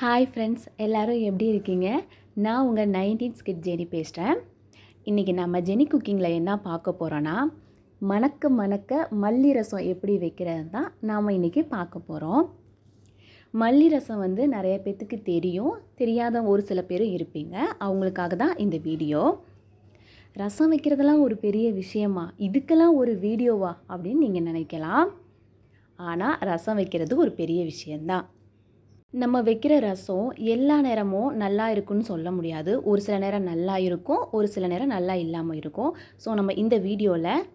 Hi friends, எல்லோரும் எப்படி இருக்கீங்க? நான் உங்கள் 90s கிட் ஜெனி பேசுகிறேன். இன்றைக்கி நம்ம ஜெனி குக்கிங்கில் என்ன பார்க்க போகிறோன்னா, மணக்க மணக்க மல்லி ரசம் எப்படி வைக்கிறது தான் நாம் இன்றைக்கி பார்க்க போகிறோம். மல்லி ரசம் நிறைய பேர்த்துக்கு தெரியும், தெரியாத ஒரு சில பேரும் இருப்பீங்க. அவங்களுக்காக தான் இந்த வீடியோ. ரசம் வைக்கிறதெல்லாம் ஒரு பெரிய விஷயமா, இதுக்கெல்லாம் ஒரு வீடியோவா அப்படின்னு நீங்கள் நினைக்கலாம். ஆனால் ரசம் வைக்கிறது ஒரு பெரிய விஷயந்தான். நம்ம வைக்கிற ரசம் எல்லா நேரமும் நல்லா இருக்குன்னு சொல்ல முடியாது. ஒரு சில நேரம் நல்லா இருக்கும், ஒரு சில நேரம் நல்லா இல்லாமல் இருக்கும். ஸோ நம்ம இந்த வீடியோவில்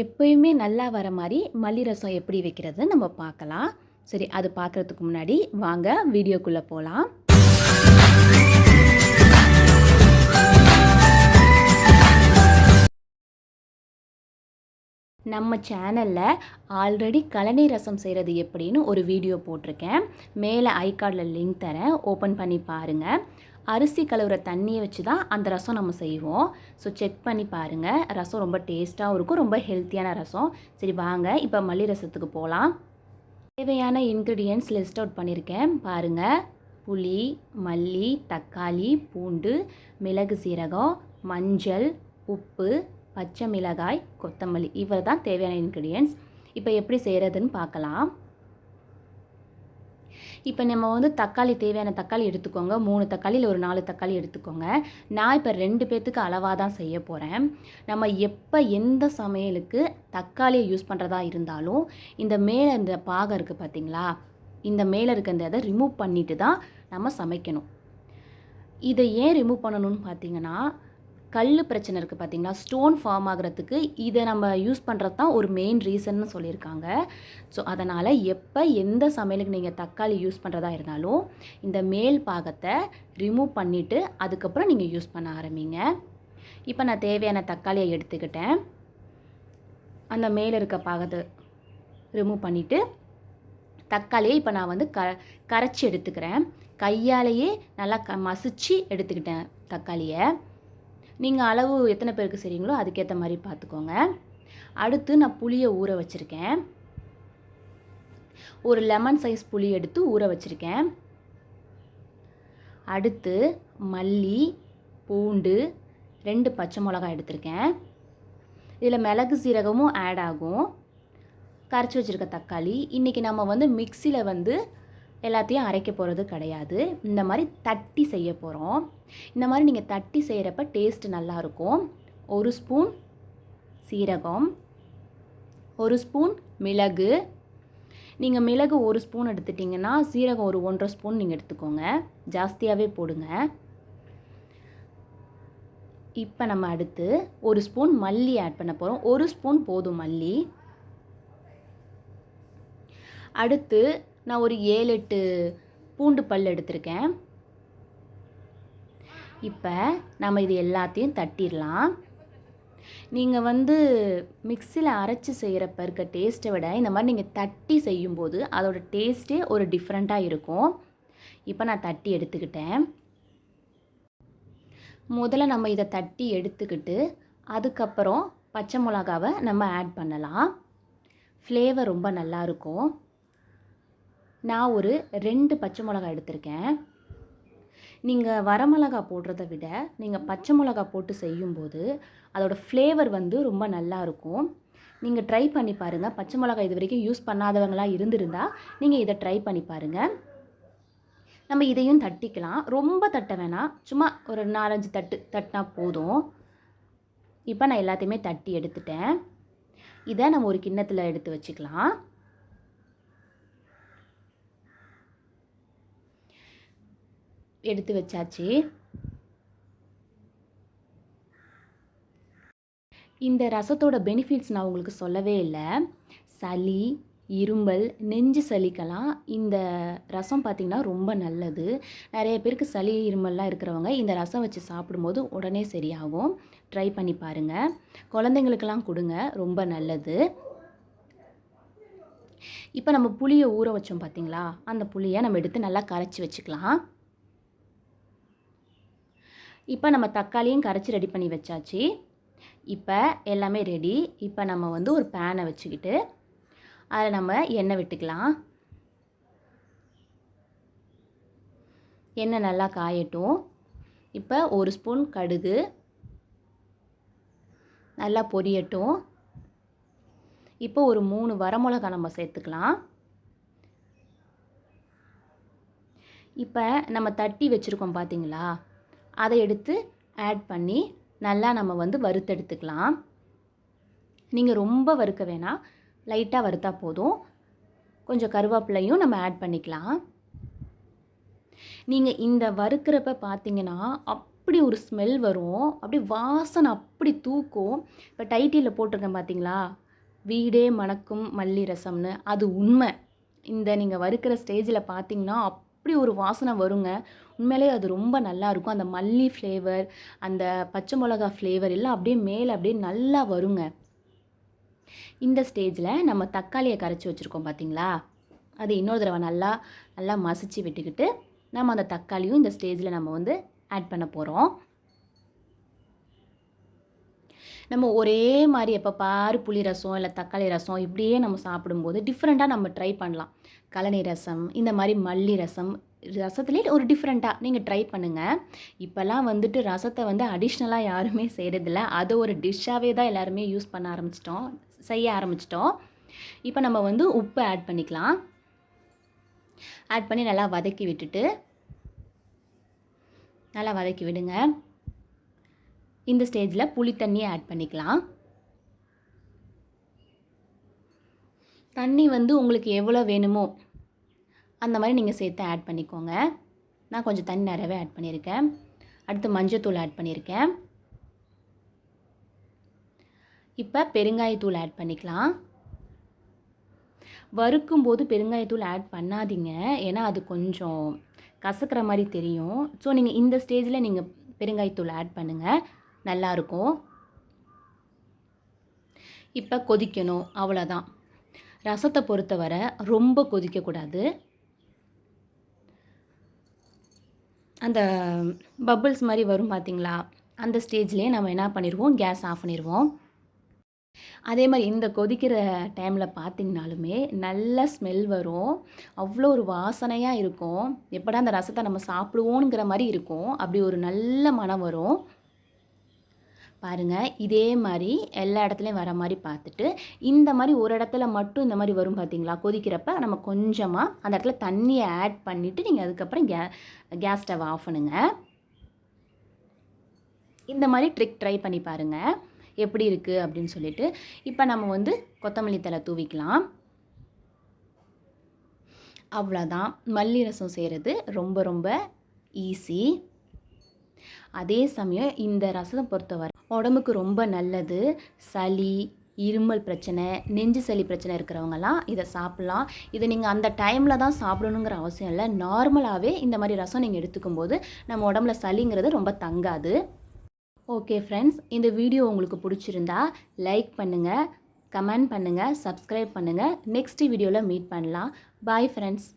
எப்பயுமே நல்லா வர மாதிரி மல்லி ரசம் எப்படி வைக்கிறது நம்ம பார்க்கலாம். சரி, அது பார்க்குறதுக்கு முன்னாடி வாங்க வீடியோக்குள்ளே போகலாம். நம்ம சேனலில் ஆல்ரெடி கழனி ரசம் செய்கிறது எப்படின்னு ஒரு வீடியோ போட்டிருக்கேன். மேலே ஐகார்டில் லிங்க் தரேன், ஓப்பன் பண்ணி பாருங்கள். அரிசி கழுவுற தண்ணியை வச்சு தான் அந்த ரசம் நம்ம செய்வோம். ஸோ செக் பண்ணி பாருங்கள். ரசம் ரொம்ப டேஸ்ட்டாகவும் இருக்கும், ரொம்ப ஹெல்த்தியான ரசம். சரி வாங்க இப்போ மல்லி ரசத்துக்கு போகலாம். தேவையான இன்க்ரீடியன்ட்ஸ் லிஸ்ட் அவுட் பண்ணியிருக்கேன் பாருங்கள். புளி, மல்லி, தக்காளி, பூண்டு, மிளகு, சீரகம், மஞ்சள், உப்பு, பச்சை மிளகாய், கொத்தமல்லி, இவ்வளோ தான் தேவையான இன்க்ரீடியன்ட்ஸ். இப்போ எப்படி செய்கிறதுன்னு பார்க்கலாம். இப்போ நம்ம தக்காளி, தேவையான தக்காளி எடுத்துக்கோங்க. 3 தக்காளி இல்லை ஒரு 4 தக்காளி எடுத்துக்கோங்க. நான் இப்போ 2 பேர்த்துக்கு அளவாக தான் செய்ய போகிறேன். நம்ம எப்போ எந்த சமையலுக்கு தக்காளியை யூஸ் பண்ணுறதா இருந்தாலும் இந்த மேலே இந்த பாகம் இருக்குது பார்த்தீங்களா, இந்த மேலே இருக்க இந்த இதை ரிமூவ் பண்ணிட்டு தான் நம்ம சமைக்கணும். இதை ஏன் ரிமூவ் பண்ணணும்னு பார்த்தீங்கன்னா, கல் பிரச்சனை இருக்குது பார்த்தீங்களா, ஸ்டோன் ஃபார்ம் ஆகிறதுக்கு இதை நம்ம யூஸ் பண்ணுறது தான் ஒரு மெயின் ரீசன்னு சொல்லியிருக்காங்க. ஸோ அதனால் எப்போ எந்த சமையலுக்கு நீங்கள் தக்காளி யூஸ் பண்ணுறதா இருந்தாலும் இந்த மேல் பாகத்தை ரிமூவ் பண்ணிவிட்டு அதுக்கப்புறம் நீங்கள் யூஸ் பண்ண ஆரம்பிங்க. இப்போ நான் தேவையான தக்காளியை எடுத்துக்கிட்டேன். அந்த மேலே இருக்க பாகத்தை ரிமூவ் பண்ணிவிட்டு தக்காளியை இப்போ நான் கரைச்சி எடுத்துக்கிறேன். கையாலேயே நல்லா மசிச்சு எடுத்துக்கிட்டேன் தக்காளியை. நீங்கள் அளவு எத்தனை பேருக்கு செய்கிறீங்களோ அதுக்கேற்ற மாதிரி பார்த்துக்கோங்க. அடுத்து நான் புளியை ஊற வச்சுருக்கேன். ஒரு லெமன் சைஸ் புளி எடுத்து ஊற வச்சுருக்கேன். அடுத்து மல்லி, பூண்டு, 2 பச்சை மிளகாய் எடுத்திருக்கேன். இதில் மிளகு சீரகமும் ஆட் ஆகும். கரைச்சி வச்சுருக்க தக்காளி. இன்றைக்கி நம்ம மிக்சியில் எல்லாத்தையும் அரைக்க போகிறது கிடையாது. இந்த மாதிரி தட்டி செய்ய போகிறோம். இந்த மாதிரி நீங்கள் தட்டி செய்கிறப்ப டேஸ்ட் நல்லாயிருக்கும். 1 ஸ்பூன் சீரகம், 1 ஸ்பூன் மிளகு. நீங்கள் மிளகு 1 ஸ்பூன் எடுத்துட்டிங்கன்னா சீரகம் ஒரு 1.5 ஸ்பூன் நீங்கள் எடுத்துக்கோங்க, ஜாஸ்தியாகவே போடுங்க. இப்போ நம்ம அடுத்து 1 ஸ்பூன் மல்லி ஆட் பண்ண போகிறோம். 1 ஸ்பூன் போதும் மல்லி. அடுத்து நான் ஒரு 7-8 பூண்டு பல் எடுத்திருக்கேன். இப்போ நம்ம இது எல்லாத்தையும் தட்டிடலாம். நீங்கள் மிக்சியில் அரைச்சி செய்கிறப்ப இருக்க டேஸ்ட்டை விட இந்த மாதிரி நீங்கள் தட்டி செய்யும்போது அதோட டேஸ்ட்டே ஒரு டிஃப்ரெண்ட்டாக இருக்கும். இப்போ நான் தட்டி எடுத்துக்கிட்டேன். முதல்ல நம்ம இதை தட்டி எடுத்துக்கிட்டு அதுக்கப்புறம் பச்சை மிளகாவை நம்ம ஆட் பண்ணலாம். ஃப்ளேவர் ரொம்ப நல்லாயிருக்கும். நான் ஒரு 2 பச்சை மிளகாய் எடுத்திருக்கேன். நீங்கள் வரமிளகா போடுறத விட நீங்கள் பச்சை மிளகா போட்டு செய்யும்போது அதோட ஃப்ளேவர் ரொம்ப நல்லாயிருக்கும். நீங்கள் ட்ரை பண்ணி பாருங்கள். பச்சை மிளகாய் இது வரைக்கும் யூஸ் பண்ணாதவங்களாக இருந்திருந்தால் நீங்கள் இதை ட்ரை பண்ணி பாருங்கள். நம்ம இதையும் தட்டிக்கலாம். ரொம்ப தட்ட வேணாம், சும்மா ஒரு 4-5 தட்டினா போதும். இப்போ நான் எல்லாத்தையுமே தட்டி எடுத்துட்டேன். இதை நம்ம ஒரு கிண்ணத்தில் எடுத்து வச்சுக்கலாம். எடுத்து வச்சாச்சு. இந்த ரசத்தோட பெனிஃபிட்ஸ் நான் உங்களுக்கு சொல்லவே இல்லை. சளி, இருமல், நெஞ்சு சளிக்கெல்லாம் இந்த ரசம் பார்த்திங்கன்னா ரொம்ப நல்லது. நிறைய பேருக்கு சளி, இருமல்லாம் இருக்கிறவங்க இந்த ரசம் வச்சு சாப்பிடும்போது உடனே சரியாகும். ட்ரை பண்ணி பாருங்கள். குழந்தைங்களுக்கெல்லாம் கொடுங்க, ரொம்ப நல்லது. இப்போ நம்ம புளியை ஊற வச்சோம் பார்த்திங்களா, அந்த புளியை நம்ம எடுத்து நல்லா கரைச்சி வச்சுக்கலாம். இப்போ நம்ம தக்காளியும் கரைச்சி ரெடி பண்ணி வச்சாச்சு. இப்போ எல்லாமே ரெடி. இப்போ நம்ம ஒரு பேனை வச்சுக்கிட்டு அதில் நம்ம எண்ணெய் விட்டுக்கலாம். எண்ணெய் நல்லா காயட்டும். இப்போ 1 ஸ்பூன் கடுகு நல்லா பொரியட்டும். இப்போ ஒரு 3 வரமிளகாய் நம்ம சேர்த்துக்கலாம். இப்போ நம்ம தட்டி வச்சுருக்கோம் பார்த்தீங்களா, அதை எடுத்து ஆட் பண்ணி நல்லா நம்ம வந்து வறுத்தெடுத்துக்கலாம். நீங்கள் ரொம்ப வறுக்க வேணாம், லைட்டாக வறுத்தா போதும். கொஞ்சம் கருவேப்பிலையும் நம்ம ஆட் பண்ணிக்கலாம். நீங்கள் இந்த வறுக்கிறப்ப பார்த்தீங்கன்னா அப்படி ஒரு ஸ்மெல் வரும், அப்படி வாசனை அப்படி தூக்கும். இப்போ டைட்டிலில் போட்டிருக்கேன் பார்த்தீங்களா, வீடே மணக்கும் மல்லி ரசம்னு, அது உண்மை. இந்த நீங்கள் வறுக்கிற ஸ்டேஜில் பார்த்தீங்கன்னா அப்படி ஒரு வாசனை வருங்க. உண்மையிலே அது ரொம்ப நல்லாயிருக்கும். அந்த மல்லி ஃப்ளேவர், அந்த பச்சை மிளகா ஃப்ளேவர் எல்லாம் அப்படியே மேலே அப்படியே நல்லா வருங்க. இந்த ஸ்டேஜில் நம்ம தக்காளியை கரைச்சி வச்சுருக்கோம் பார்த்தீங்களா, அது இன்னொரு தடவை நல்லா நல்லா மசிச்சு விட்டுக்கிட்டு நம்ம அந்த தக்காளியும் இந்த ஸ்டேஜில் நம்ம வந்து ஆட் பண்ண போகிறோம். நம்ம ஒரே மாதிரி எப்போ பாரு புளி ரசம் இல்லை தக்காளி ரசம் இப்படியே நம்ம சாப்பிடும்போது டிஃப்ரெண்ட்டாக நம்ம ட்ரை பண்ணலாம். கழனி ரசம், இந்த மாதிரி மல்லி ரசம், ரசத்துலேயே ஒரு டிஃப்ரெண்ட்டாக நீங்கள் ட்ரை பண்ணுங்கள். இப்போல்லாம் வந்துட்டு ரசத்தை வந்து அடிஷ்னலாக யாருமே செய்கிறதில்ல, அதை ஒரு டிஷ்ஷாகவே தான் எல்லாருமே யூஸ் பண்ண செய்ய ஆரம்பிச்சிட்டோம். இப்போ நம்ம வந்து உப்பு ஆட் பண்ணிக்கலாம். ஆட் பண்ணி நல்லா வதக்கி விட்டுட்டு நல்லா வதக்கி விடுங்க. இந்த ஸ்டேஜில் புளி தண்ணியை ஆட் பண்ணிக்கலாம். தண்ணி வந்து உங்களுக்கு எவ்வளோ வேணுமோ அந்த மாதிரி நீங்கள் சேர்த்து ஆட் பண்ணிக்கோங்க. நான் கொஞ்சம் தண்ணி நிறையவே ஆட் பண்ணியிருக்கேன். அடுத்து மஞ்சத்தூள் ஆட் பண்ணியிருக்கேன். இப்போ பெருங்காயத்தூள் ஆட் பண்ணிக்கலாம். வறுக்கும்போது பெருங்காயத்தூள் ஆட் பண்ணாதீங்க, ஏன்னா அது கொஞ்சம் கசக்கிற மாதிரி தெரியும். ஸோ நீங்கள் இந்த ஸ்டேஜில் நீங்கள் பெருங்காயத்தூள் ஆட் பண்ணுங்கள், நல்லாயிருக்கும். இப்போ கொதிக்கணும், அவ்வளோதான். ரசத்தை பொறுத்தவரை ரொம்ப கொதிக்கக்கூடாது. அந்த பபிள்ஸ் மாதிரி வரும் பார்த்தீங்களா, அந்த ஸ்டேஜ்லேயே நம்ம என்ன பண்ணிடுவோம், கேஸ் ஆஃப் பண்ணிடுவோம். அதே மாதிரி இந்த கொதிக்கிற டைமில் பார்த்திங்கனாலுமே நல்ல ஸ்மெல் வரும், அவ்வளோ ஒரு வாசனையாக இருக்கும். எப்படா அந்த ரசத்தை நம்ம சாப்பிடுவோங்கிற மாதிரி இருக்கும், அப்படி ஒரு நல்ல மனம் வரும். பாருங்கள், இதே மாதிரி எல்லா இடத்துலையும் வர மாதிரி பார்த்துட்டு, இந்த மாதிரி ஒரு இடத்துல மட்டும் இந்த மாதிரி வரும் பார்த்தீங்களா, கொதிக்கிறப்ப நம்ம கொஞ்சமாக அந்த இடத்துல தண்ணியை ஆட் பண்ணிவிட்டு நீங்கள் அதுக்கப்புறம் கேஸ் ஸ்டவ் ஆஃப் பண்ணுங்கள். இந்த மாதிரி ட்ரிக் ட்ரை பண்ணி பாருங்கள் எப்படி இருக்குது அப்படின்னு சொல்லிட்டு. இப்போ நம்ம வந்து கொத்தமல்லி தழை தூவிக்கலாம். அவ்வளோதான், மல்லி ரசம் செய்கிறது ரொம்ப ரொம்ப ஈஸி. அதே சமயம் இந்த ரசம் பொறுத்தவரை உடம்புக்கு ரொம்ப நல்லது. சளி, இருமல் பிரச்சனை, நெஞ்சு சளி பிரச்சனை இருக்கிறவங்கலாம் இதை சாப்பிட்லாம். இதை நீங்கள் அந்த டைமில் தான் சாப்பிடணுங்கிற அவசியம் இல்லை. நார்மலாகவே இந்த மாதிரி ரசம் நீங்கள் எடுத்துக்கும்போது நம்ம உடம்புல சளிங்கிறது ரொம்ப தங்காது. ஓகே ஃப்ரெண்ட்ஸ், இந்த வீடியோ உங்களுக்கு பிடிச்சிருந்தா லைக் பண்ணுங்கள், கமெண்ட் பண்ணுங்கள், சப்ஸ்கிரைப் பண்ணுங்கள். நெக்ஸ்ட் வீடியோவில் மீட் பண்ணலாம். Bye friends.